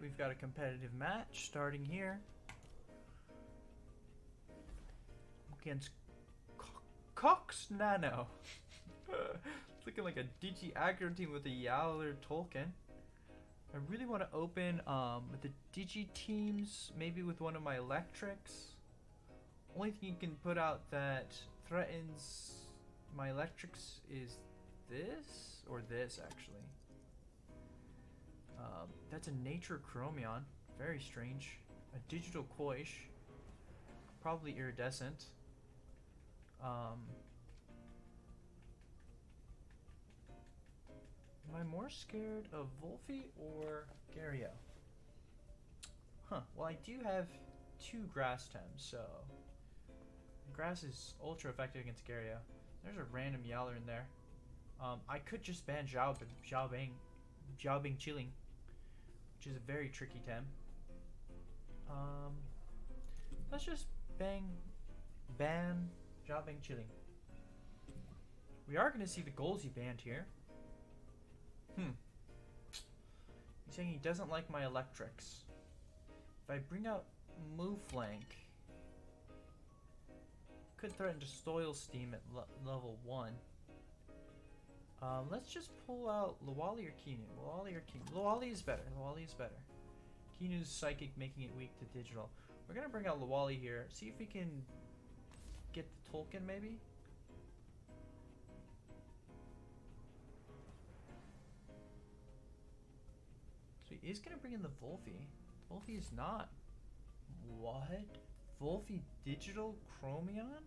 we've got a competitive match starting here. Against Cox Nano. It's looking like a Digi aggro team with a Yowler Tolkien. I really want to open with the Digi teams, maybe with one of my electrics. Only thing you can put out that threatens my electrics is this, or this actually. That's a Nature Chromion, very strange. A Digital Koish, probably Iridescent. Am I more scared of Volphy or Gario? Huh, well I do have 2 Grass Tems, so Grass is ultra effective against Gario. There's a random Yowler in there. I could just ban Xiaobing Chilling, which is a very tricky Tem. Let's just ban Xiaobing Chilling. We are going to see the goals he banned here. He's saying he doesn't like my electrics. If I bring out Move Flank, could threaten to Soil Steam at level 1. Let's just pull out Lawali or Kinu. Lawali is better. Kinu's Psychic, making it weak to digital. We're gonna bring out Lawali here. See if we can get the Tolkien maybe. So he is gonna bring in the Volphy. Volphy is not. What? Volphy Digital Chromion?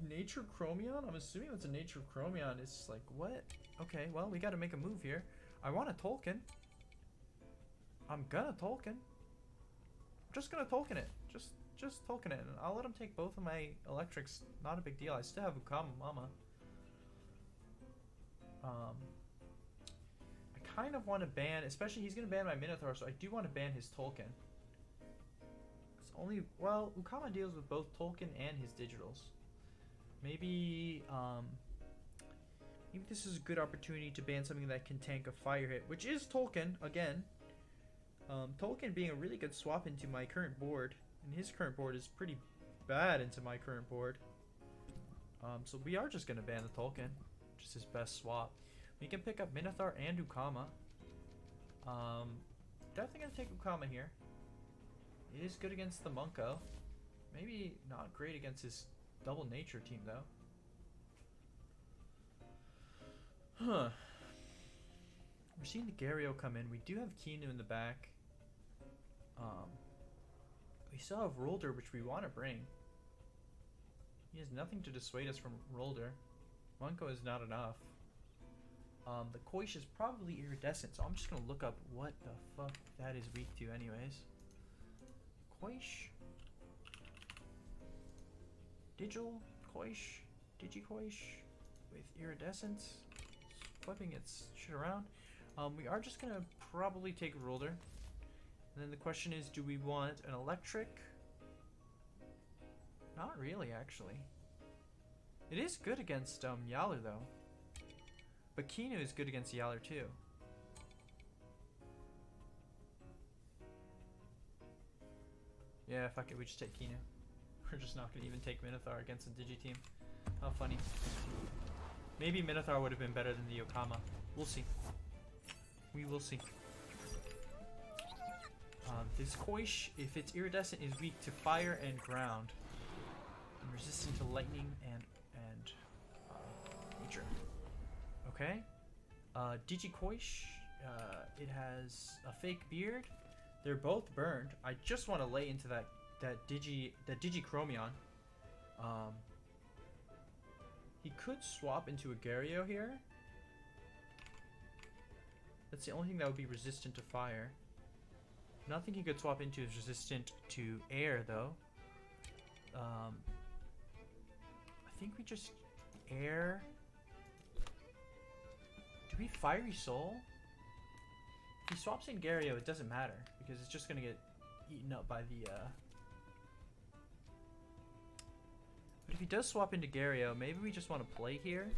Nature Chromion? I'm assuming that's a Nature Chromion. It's like, what? Okay, well, we gotta make a move here. I want a Tolkien. I'm gonna Tolkien. I'm just gonna Tolkien it. Just Tolkien it. And I'll let him take both of my electrics. Not a big deal. I still have Ukama Mama. I kind of want to ban, especially he's gonna ban my Minotaur, so I do want to ban his Tolkien. It's only, well, Ukama deals with both Tolkien and his digitals. Maybe this is a good opportunity to ban something that can tank a fire hit, which is Tolkien again. Tolkien being a really good swap into my current board, and his current board is pretty bad into my current board. So we are just gonna ban the Tolkien, just his best swap. We can pick up Minotaur and Ukama. Definitely gonna take Ukama here. It is good against the Munko. Maybe not great against his double nature team though. Huh. We're seeing the Gario come in. We do have Kinu in the back. We still have Rolder, which we want to bring. He has nothing to dissuade us from Rolder. Munko is not enough. The Koish is probably Iridescent, so I'm just going to look up what the fuck that is weak to anyways. Koish. Digi-Koish with Iridescence. Flipping its shit around. We are just going to probably take Rolder. And then the question is, do we want an electric? Not really, actually. It is good against Yowler, though. But Kinu is good against Yowler, too. Yeah, fuck it, we just take Kinu. We're just not going to even take Minotaur against a Digi team. How funny. Maybe Minotaur would have been better than the Okama. We'll see. We will see. This Koish, if it's Iridescent, is weak to fire and ground. And resistant to lightning and nature. Okay. Digi-Koish, it has a fake beard. They're both burned. I just want to lay into that Digi-Chromion. He could swap into a Gario here. That's the only thing that would be resistant to fire. Nothing he could swap into is resistant to air, though. I think we just air. Do we Fiery Soul? If he swaps in Gario, it doesn't matter because it's just gonna get eaten up by the. But if he does swap into Gario, maybe we just want to play here.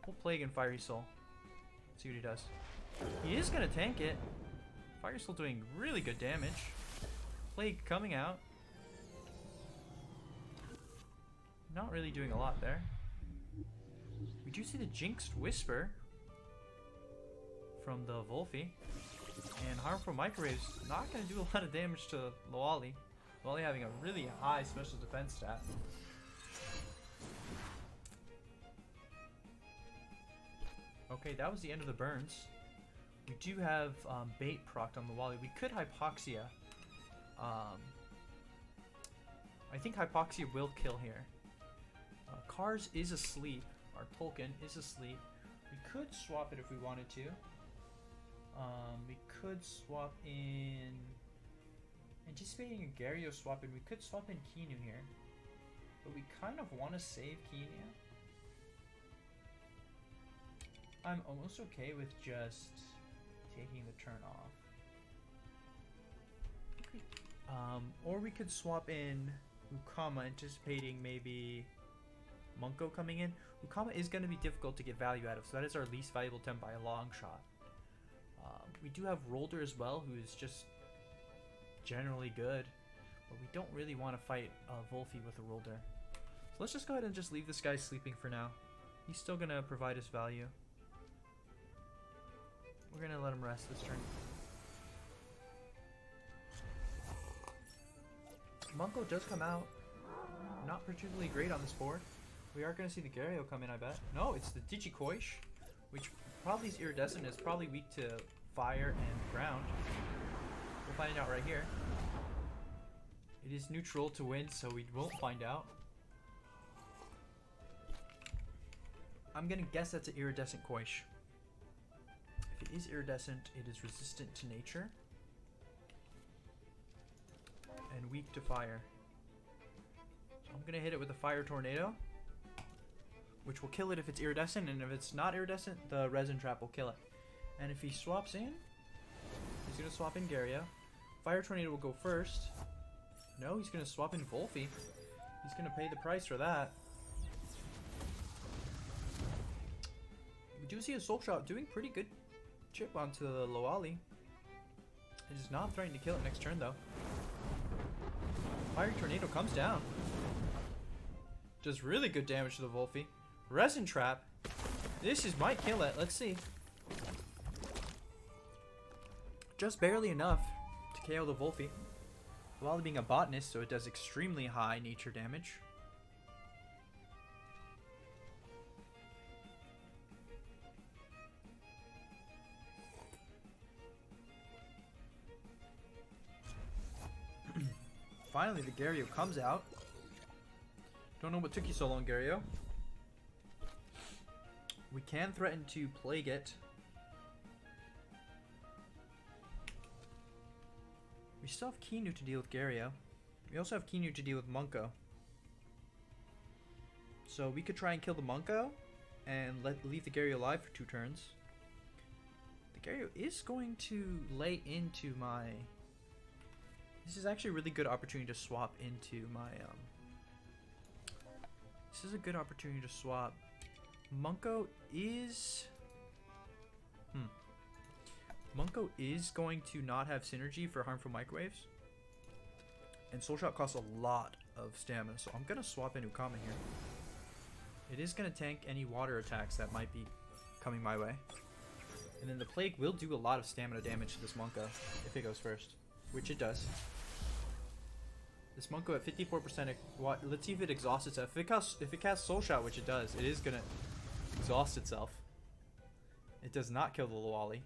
We'll play again Fiery Soul. See what he does. He is gonna tank it. Fire Soul doing really good damage. Plague coming out. Not really doing a lot there. We do see the Jinxed Whisper from the Volphy. And Harmful Microwave's not going to do a lot of damage to Loali. Loali having a really high special defense stat. Okay, that was the end of the burns. We do have bait procced on Loali. We could Hypoxia. I think Hypoxia will kill here. Kars is asleep. Our Tolkien is asleep. We could swap it if we wanted to. We could swap in... Anticipating a Gario swap in, we could swap in Kinu here. But we kind of want to save Kinu. I'm almost okay with just taking the turn off. Or we could swap in Ukama, anticipating maybe Munko coming in. Ukama is going to be difficult to get value out of, so that is our least valuable Tem by a long shot. We do have Rolder as well, who is just generally good, but we don't really want to fight Volphy with a Rolder. So let's just go ahead and just leave this guy sleeping for now. He's still going to provide us value. We're going to let him rest this turn. Munko does come out. Not particularly great on this board. We are going to see the Gario come in, I bet. No, it's the Digicoish, which probably is iridescent, is probably weak to fire and ground. We'll find out right here. It is neutral to wind, so we won't find out. I'm going to guess that's an iridescent Coish. If it is iridescent, it is resistant to nature. And weak to fire. So I'm going to hit it with a Fire Tornado, which will kill it if it's iridescent, and if it's not iridescent, the Resin Trap will kill it. And if he swaps in, he's going to swap in Gario. Fire Tornado will go first. No, he's going to swap in Volphy. He's going to pay the price for that. We do see a Soul Shot doing pretty good chip onto the Loali. It is not threatening to kill it next turn, though. Fire Tornado comes down. Does really good damage to the Volphy. Resin Trap. Might kill it. Let's see. Just barely enough to KO the Volphy. While being a botanist, so it does extremely high nature damage. Finally, the Gario comes out. Don't know what took you so long, Gario. We can threaten to Plague it. We still have Kinu to deal with Gario. We also have Kinu to deal with Munko. So we could try and kill the Munko and leave the Gario alive for 2 turns. The Gario is going to lay into my... This is actually a really good opportunity to swap into my... This is a good opportunity to swap. Munko is... Munko is going to not have synergy for Harmful Microwaves. And Soul Shot costs a lot of stamina, so I'm going to swap in Ukama here. It is going to tank any water attacks that might be coming my way. And then the Plague will do a lot of stamina damage to this Munko if it goes first, which it does. This Munko at 54%, let's see if it exhausts itself. If it casts Soul Shot, which it does, it is going to exhaust itself. It does not kill the Loali.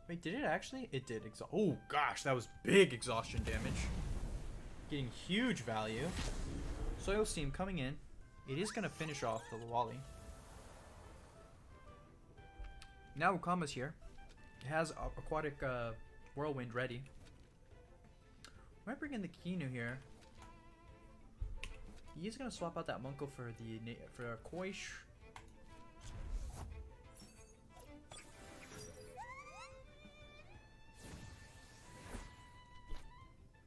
Wait, did it actually? It did exhaust. Oh gosh, that was big exhaustion damage. Getting huge value. Soil Steam coming in. It is going to finish off the Loali. Now Ukama's here. It has Aquatic Whirlwind ready. I might bring in the Kinu here. He is going to swap out that Munko for a Koish.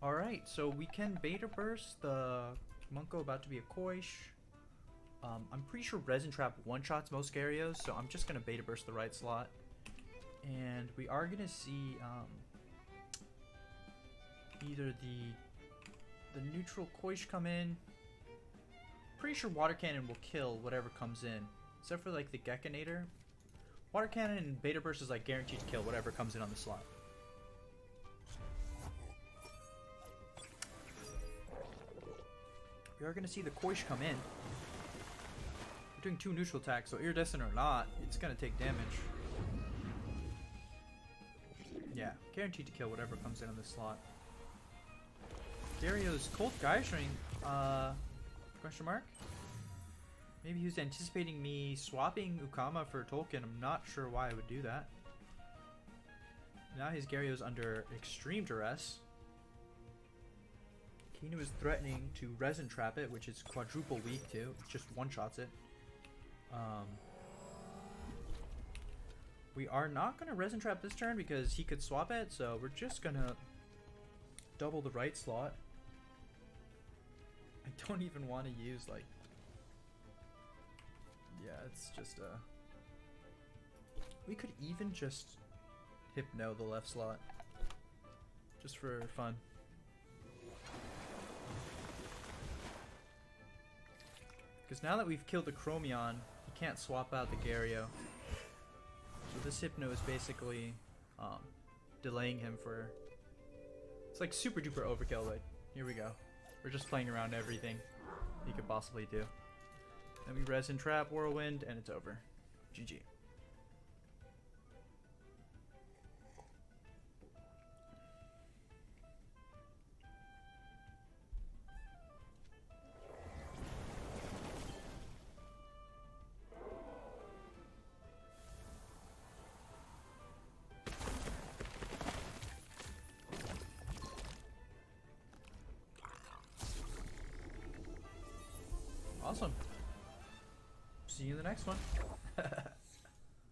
Alright, so we can Beta Burst the Munko about to be a Koish. I'm pretty sure Resin Trap one-shots most Garios, so I'm just going to Beta Burst the right slot. And And we are gonna see either the neutral Koish come in. Pretty sure Water Cannon will kill whatever comes in, except for like the Gekkonator. Water Cannon and Beta Burst is like guaranteed to kill whatever comes in on the slot. We are gonna see the Koish come in. We're doing 2 neutral attacks, so Iridescent or not, it's gonna take damage. Yeah, guaranteed to kill whatever comes in on this slot. Dario's Cold Geishing, question mark? Maybe he was anticipating me swapping Ukama for Tolkien. I'm not sure why I would do that. Now his Gario's under extreme duress. Kinu is threatening to Resin Trap it, which is quadruple weak too. It just one-shots it. We are not going to Resin Trap this turn because he could swap it, so we're just going to double the right slot. I don't even want to use, like... Yeah, it's just, we could even just Hypno the left slot. Just for fun. Because now that we've killed the Chromion, he can't swap out the Gario. So this Hypno is basically delaying him for... It's like super duper overkill, but here we go. We're just playing around everything he could possibly do. Then we Resin Trap, Whirlwind, and it's over. GG. Awesome. See you in the next one.